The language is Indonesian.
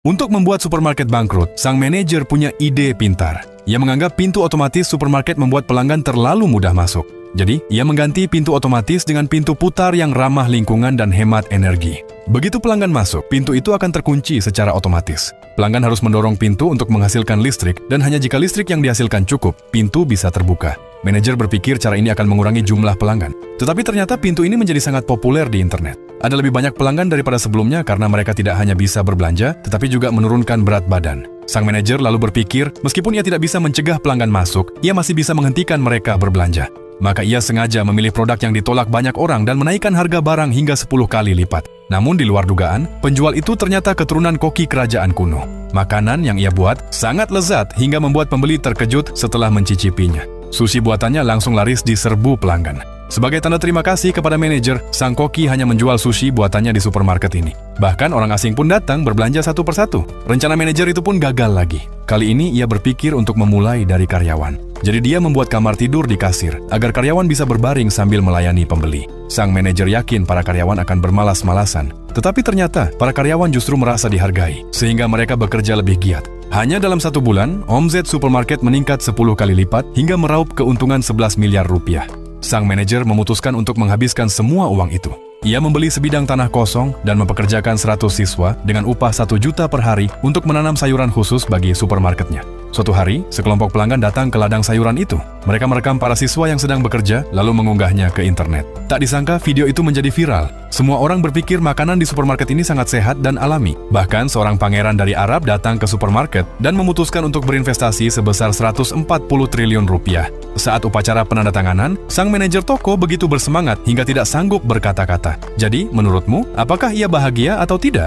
Untuk membuat supermarket bangkrut, sang manajer punya ide pintar. Ia menganggap pintu otomatis supermarket membuat pelanggan terlalu mudah masuk. Jadi, ia mengganti pintu otomatis dengan pintu putar yang ramah lingkungan dan hemat energi. Begitu pelanggan masuk, pintu itu akan terkunci secara otomatis. Pelanggan harus mendorong pintu untuk menghasilkan listrik, dan hanya jika listrik yang dihasilkan cukup, pintu bisa terbuka. Manajer berpikir cara ini akan mengurangi jumlah pelanggan. Tetapi ternyata pintu ini menjadi sangat populer di internet. Ada lebih banyak pelanggan daripada sebelumnya karena mereka tidak hanya bisa berbelanja, tetapi juga menurunkan berat badan. Sang manajer lalu berpikir, meskipun ia tidak bisa mencegah pelanggan masuk, ia masih bisa menghentikan mereka berbelanja. Maka ia sengaja memilih produk yang ditolak banyak orang dan menaikkan harga barang hingga 10 kali lipat. Namun di luar dugaan, penjual itu ternyata keturunan koki kerajaan kuno. Makanan yang ia buat sangat lezat hingga membuat pembeli terkejut setelah mencicipinya. Sushi buatannya langsung laris di serbu pelanggan. Sebagai tanda terima kasih kepada manajer, sang koki hanya menjual sushi buatannya di supermarket ini. Bahkan orang asing pun datang berbelanja satu persatu. Rencana manajer itu pun gagal lagi. Kali ini ia berpikir untuk memulai dari karyawan. Jadi dia membuat kamar tidur di kasir, agar karyawan bisa berbaring sambil melayani pembeli. Sang manajer yakin para karyawan akan bermalas-malasan. Tetapi ternyata, para karyawan justru merasa dihargai, sehingga mereka bekerja lebih giat. Hanya dalam 1 bulan, omzet supermarket meningkat 10 kali lipat hingga meraup keuntungan 11 miliar rupiah. Sang manajer memutuskan untuk menghabiskan semua uang itu. Ia membeli sebidang tanah kosong dan mempekerjakan 100 siswa dengan upah 1 juta per hari untuk menanam sayuran khusus bagi supermarketnya. Suatu hari, sekelompok pelanggan datang ke ladang sayuran itu. Mereka merekam para siswa yang sedang bekerja, lalu mengunggahnya ke internet. Tak disangka video itu menjadi viral. Semua orang berpikir makanan di supermarket ini sangat sehat dan alami. Bahkan seorang pangeran dari Arab datang ke supermarket dan memutuskan untuk berinvestasi sebesar 140 triliun rupiah. Saat upacara penandatanganan, sang manajer toko begitu bersemangat hingga tidak sanggup berkata-kata. Jadi, menurutmu, apakah ia bahagia atau tidak?